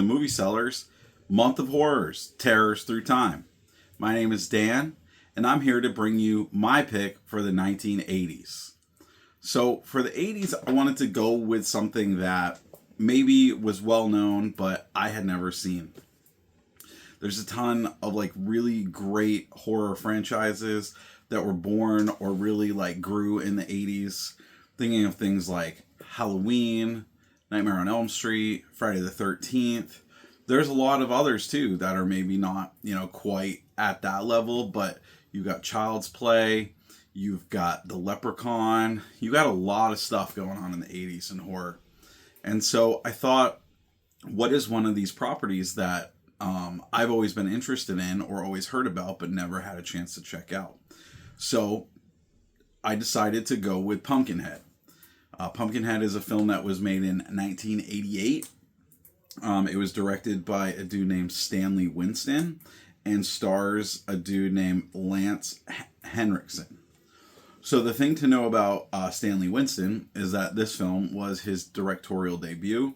Movie Sellers, Month of Horrors, Terrors Through Time. My name is Dan, and I'm here to bring you my pick for the 1980s. So for the 80s, I wanted to go with something that maybe was well known, but I had never seen. There's a ton of like really great horror franchises that were born or really like grew in the 80s. Thinking of things like Halloween, Nightmare on Elm Street, Friday the 13th. There's a lot of others too that are maybe not, quite at that level, but you've got Child's Play, you've got The Leprechaun, you got a lot of stuff going on in the 80s in horror. And so I thought, what is one of these properties that I've always been interested in or always heard about but never had a chance to check out? So I decided to go with Pumpkinhead. Pumpkinhead is a film that was made in 1988. It was directed by a dude named Stanley Winston and stars a dude named Lance Henriksen. So the thing to know about Stanley Winston is that this film was his directorial debut.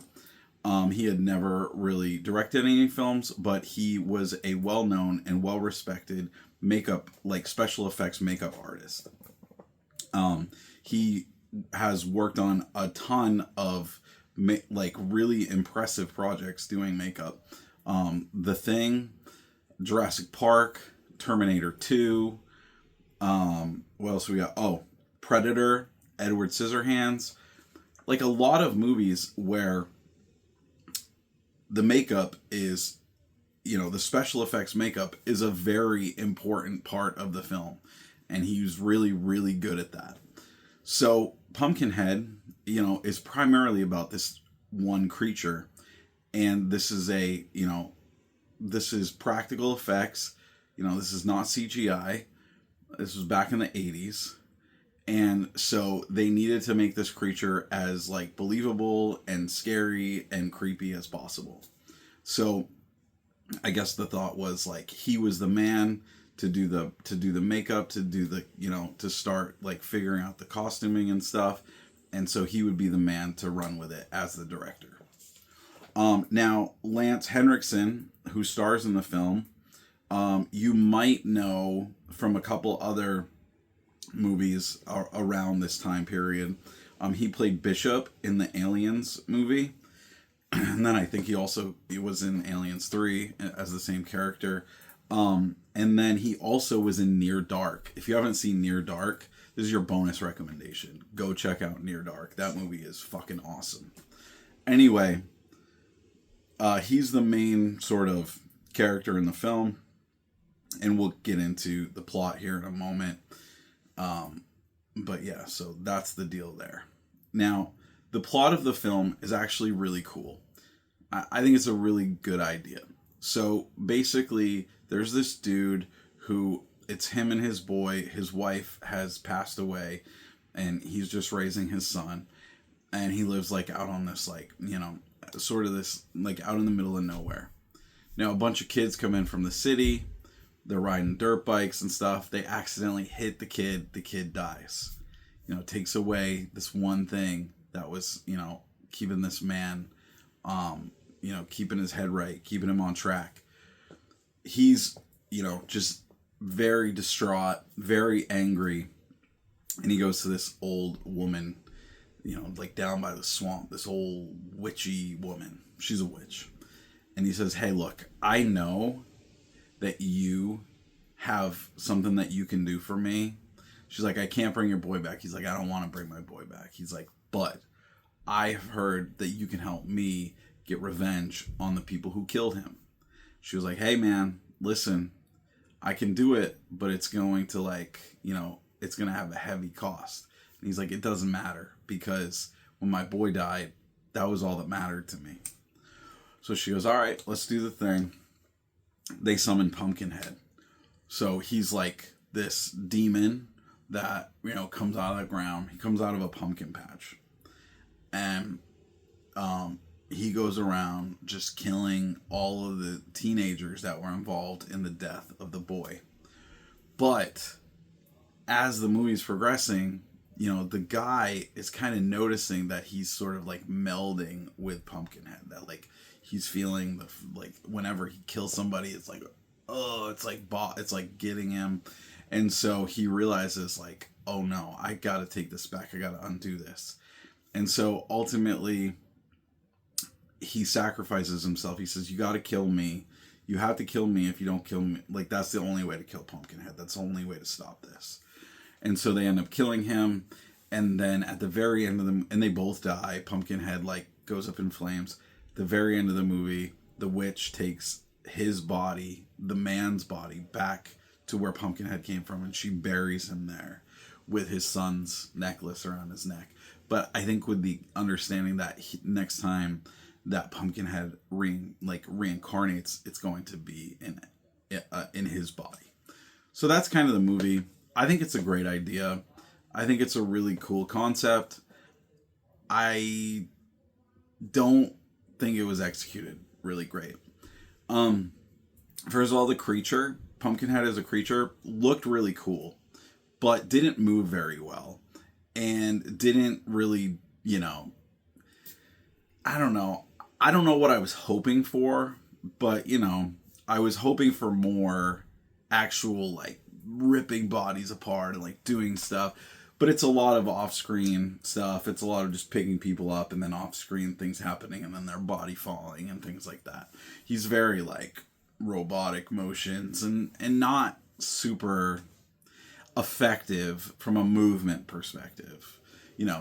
He had never really directed any films, but he was a well-known and well-respected special effects makeup artist. He has worked on a ton of really impressive projects doing makeup. The Thing, Jurassic Park, Terminator 2. What else we got? Oh, Predator, Edward Scissorhands. Like a lot of movies where the makeup is, the special effects makeup is a very important part of the film. And he was really, really good at that. So Pumpkinhead, is primarily about this one creature. And this is this is practical effects. This is not CGI. This was back in the 80s. And so they needed to make this creature as believable and scary and creepy as possible. So I guess the thought was he was the man to do the makeup, to do the, to start figuring out the costuming and stuff. And so he would be the man to run with it as the director. Now, Lance Henriksen, who stars in the film, you might know from a couple other movies around this time period. He played Bishop in the Aliens movie. And then I think he was in Aliens 3 as the same character. And then he also was in Near Dark. If you haven't seen Near Dark, this is your bonus recommendation. Go check out Near Dark. That movie is fucking awesome. Anyway, he's the main sort of character in the film. And we'll get into the plot here in a moment. But yeah, so that's the deal there. Now, the plot of the film is actually really cool. I think it's a really good idea. So basically, there's this dude who, it's him and his boy. His wife has passed away, and he's just raising his son. And he lives out on this sort of this out in the middle of nowhere. Now, a bunch of kids come in from the city. They're riding dirt bikes and stuff. They accidentally hit the kid. The kid dies. It takes away this one thing that was, keeping this man, keeping his head right, keeping him on track. He's, just very distraught, very angry. And he goes to this old woman, down by the swamp, this old witchy woman. She's a witch. And he says, hey, look, I know that you have something that you can do for me. She's like, I can't bring your boy back. He's like, I don't want to bring my boy back. He's like, but I've heard that you can help me get revenge on the people who killed him. She was like, hey man, listen, I can do it, but it's going to it's going to have a heavy cost. And he's like, it doesn't matter, because when my boy died, that was all that mattered to me. So she goes, all right, let's do the thing. They summon Pumpkinhead. So he's like this demon that, comes out of the ground. He comes out of a pumpkin patch. And he goes around just killing all of the teenagers that were involved in the death of the boy. But as the movie's progressing, the guy is kind of noticing that he's sort of melding with Pumpkinhead. That he's feeling like whenever he kills somebody, it's like, oh, it's like getting him. And so he realizes like, oh no, I gotta take this back. I gotta undo this. And so ultimately he sacrifices himself. He says, you gotta kill me. You have to kill me. If you don't kill me, like, that's the only way to kill Pumpkinhead. That's the only way to stop this. And so they end up killing him. And then at the very end of and they both die. Pumpkinhead like goes up in flames. The very end of the movie, the witch takes his body, the man's body, back to where Pumpkinhead came from, and she buries him there with his son's necklace around his neck. But I think with the understanding that next time that Pumpkinhead reincarnates, it's going to be in his body. So that's kind of the movie. I think it's a great idea. I think it's a really cool concept. I don't think it was executed really great. First of all, the creature, Pumpkinhead as a creature, looked really cool, but didn't move very well. And didn't really, I don't know. I don't know what I was hoping for, but, I was hoping for more actual, like, ripping bodies apart and, like, doing stuff. But it's a lot of off-screen stuff. It's a lot of just picking people up and then off-screen things happening and then their body falling and things like that. He's very, like, robotic motions and not super effective from a movement perspective.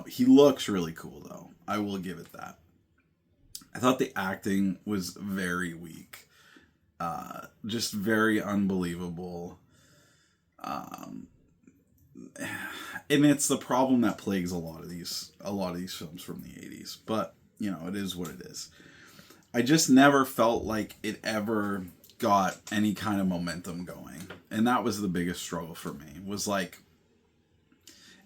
He looks really cool, though. I will give it that. I thought the acting was very weak. Just very unbelievable. And it's the problem that plagues a lot of these films from the 80s. But, it is what it is. I just never felt like it ever got any kind of momentum going. And that was the biggest struggle for me. Was like,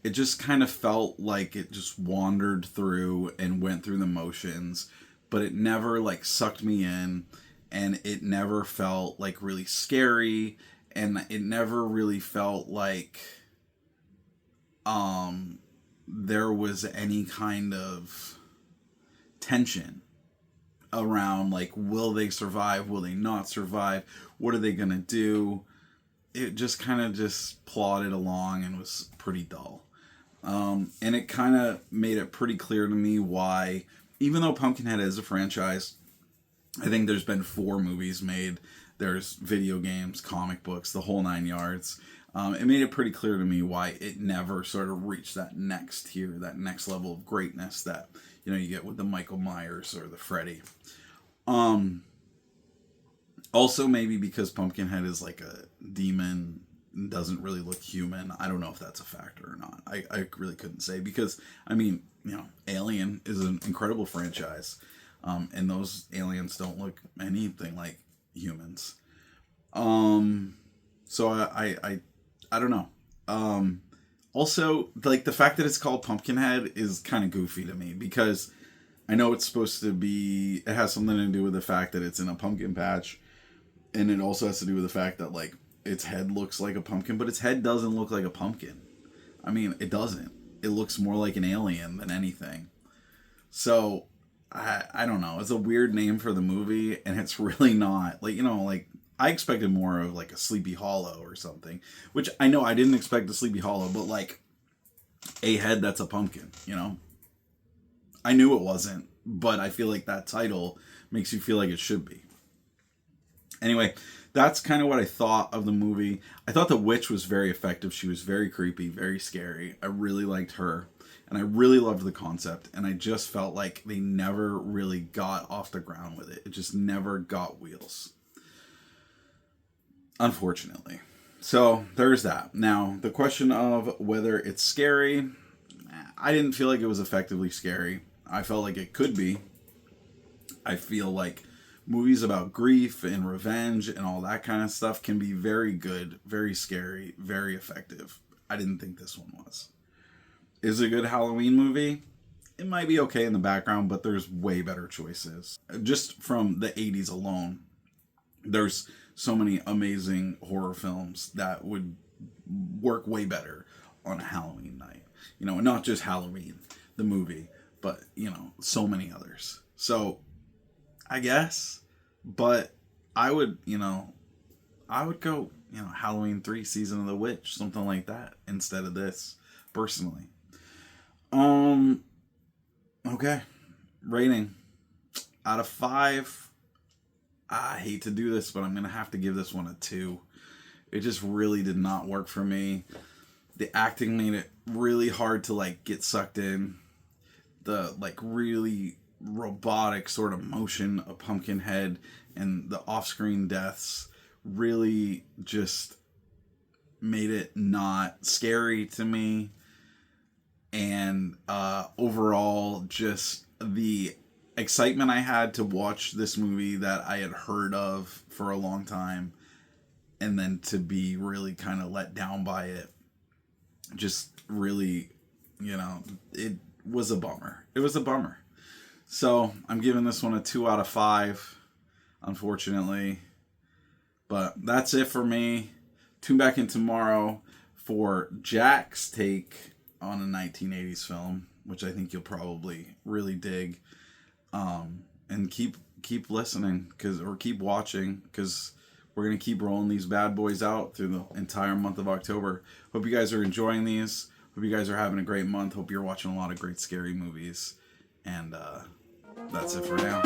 it just kind of felt like it just wandered through and went through the motions, but it never like sucked me in, and it never felt like really scary, and it never really felt like there was any kind of tension around like, will they survive, will they not survive, what are they gonna do. It just kind of just plodded along and was pretty dull. And it kind of made it pretty clear to me why, even though Pumpkinhead is a franchise, I think there's been 4 movies made. There's video games, comic books, the whole 9 yards. It made it pretty clear to me why it never sort of reached that next tier, that next level of greatness that, you get with the Michael Myers or the Freddy. Also maybe because Pumpkinhead is like a demon, doesn't really look human. I don't know if that's a factor or not. I really couldn't say, because, Alien is an incredible franchise. And those aliens don't look anything like humans. So I don't know. Also, like, the fact that it's called Pumpkinhead is kind of goofy to me, because I know it's supposed to be, it has something to do with the fact that it's in a pumpkin patch, and it also has to do with the fact that, like, its head looks like a pumpkin, but its head doesn't look like a pumpkin. I mean, it doesn't. It looks more like an alien than anything. So, I don't know. It's a weird name for the movie, and it's really not. Like, like, I expected more of, like, a Sleepy Hollow or something. Which, I know I didn't expect a Sleepy Hollow, but, like, a head that's a pumpkin, I knew it wasn't, but I feel like that title makes you feel like it should be. Anyway, that's kind of what I thought of the movie. I thought the witch was very effective. She was very creepy, very scary. I really liked her, and I really loved the concept, and I just felt like they never really got off the ground with it. It just never got wheels, unfortunately. So there's that. Now, the question of whether it's scary, I didn't feel like it was effectively scary. I felt like it could be. I feel like movies about grief and revenge and all that kind of stuff can be very good, very scary, very effective. I didn't think this one was. Is it a good Halloween movie? It might be okay in the background, but there's way better choices. Just from the 80s alone, there's so many amazing horror films that would work way better on a Halloween night. And not just Halloween, the movie, but, so many others. So, I guess. But I would, I would go, Halloween 3 Season of the Witch, something like that, instead of this, personally. Um, okay. Rating. Out of 5, I hate to do this, but I'm going to have to give this one a 2. It just really did not work for me. The acting made it really hard to, get sucked in. The, really robotic sort of motion of Pumpkinhead and the off-screen deaths really just made it not scary to me. And overall, just the excitement I had to watch this movie that I had heard of for a long time, and then to be really kind of let down by it, just really, it was a bummer. It was a bummer. So I'm giving this one a 2 out of 5, unfortunately. But that's it for me. Tune back in tomorrow for Jack's take on a 1980s film, which I think you'll probably really dig. And keep listening, or keep watching, because we're going to keep rolling these bad boys out through the entire month of October. Hope you guys are enjoying these. Hope you guys are having a great month. Hope you're watching a lot of great scary movies. And that's it for now.